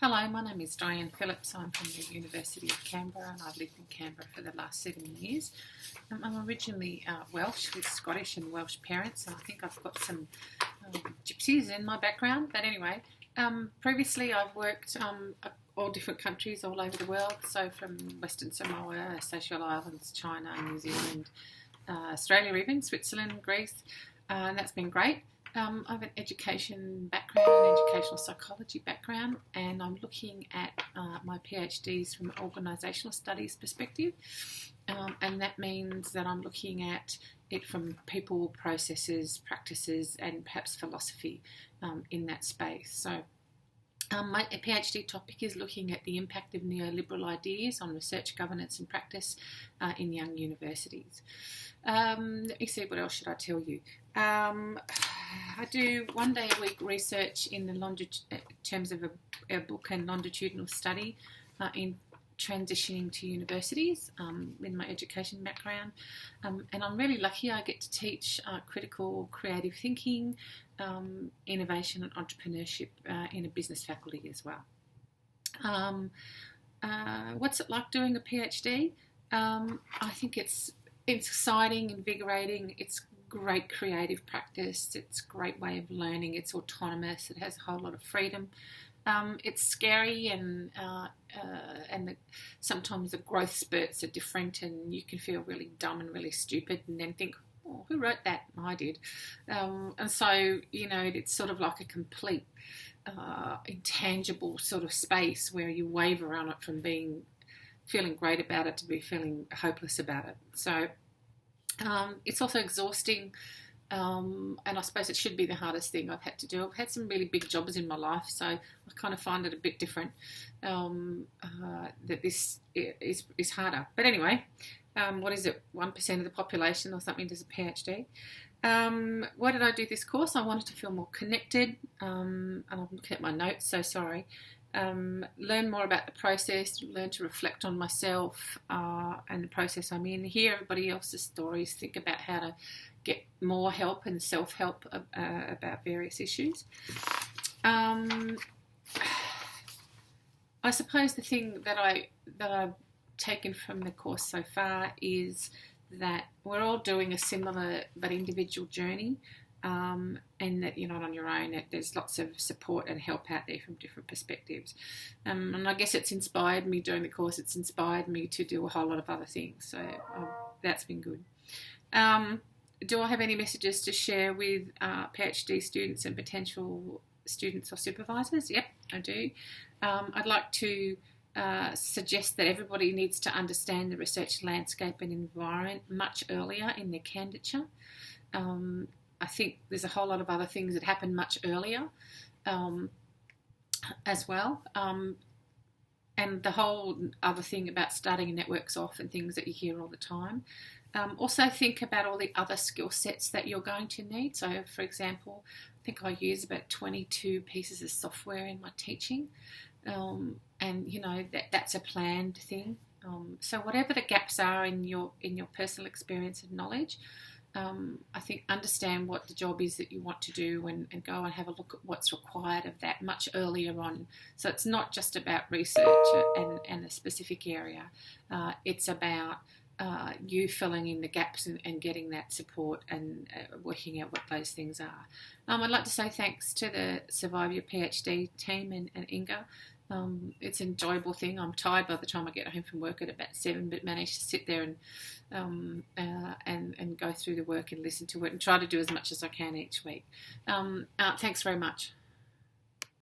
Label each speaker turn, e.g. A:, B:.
A: Hello, my name is Diane Phillips. I'm from the University of Canberra and I've lived in Canberra for the last 7 years. I'm originally Welsh with Scottish and Welsh parents, and I think I've got some gypsies in my background. But anyway, previously I've worked all different countries all over the world, so from Western Samoa, Seychelles Islands, China, New Zealand, Australia even, Switzerland, Greece, and that's been great. I have an education background, an educational psychology background, and I'm looking at my PhDs from an organisational studies perspective, and that means that I'm looking at it from people, processes, practices, and perhaps philosophy in that space. So my PhD topic is looking at the impact of neoliberal ideas on research, governance and practice in young universities. Let me see, what else should I tell you? I do 1 day a week research in the terms of a book and longitudinal study in transitioning to universities in my education background, and I'm really lucky. I get to teach critical creative thinking, innovation and entrepreneurship in a business faculty as well. What's it like doing a PhD? I think it's exciting, invigorating. It's great creative practice. It's a great way of learning. It's autonomous. It has a whole lot of freedom. It's scary and sometimes the growth spurts are different and you can feel really dumb and really stupid and then think, oh, who wrote that? I did. And so, it's sort of like a complete intangible sort of space where you waver on it from feeling great about it to be feeling hopeless about it. So it's also exhausting, and I suppose it should be the hardest thing I've had to do. I've had some really big jobs in my life, so I kind of find it a bit different, that this is harder. But anyway, what is it, 1% of the population or something does a PhD. Why did I do this course? I wanted to feel more connected, and I'm looking at my notes, so sorry. Learn more about the process, learn to reflect on myself and the process I'm in, hear everybody else's stories, think about how to get more help and self-help about various issues. I suppose the thing that I've taken from the course so far is that we're all doing a similar but individual journey, and that you're not on your own, that there's lots of support and help out there from different perspectives. And I guess it's inspired me doing the course, it's inspired me to do a whole lot of other things, so that's been good. Do I have any messages to share with PhD students and potential students or supervisors? Yep, I do. I'd like to suggest that everybody needs to understand the research landscape and environment much earlier in their candidature. I think there's a whole lot of other things that happen much earlier as well. And the whole other thing about starting networks off and things that you hear all the time. Also think about all the other skill sets that you're going to need. So, for example, I think I use about 22 pieces of software in my teaching. And, that's a planned thing. So whatever the gaps are in your personal experience and knowledge, I think understand what the job is that you want to do and go and have a look at what's required of that much earlier on. So it's not just about research and a specific area. It's about you filling in the gaps and getting that support and working out what those things are. I'd like to say thanks to the Survive Your PhD team and Inga. It's an enjoyable thing. I'm tired by the time I get home from work at about 7, but manage to sit there and go through the work and listen to it and try to do as much as I can each week. Thanks very much.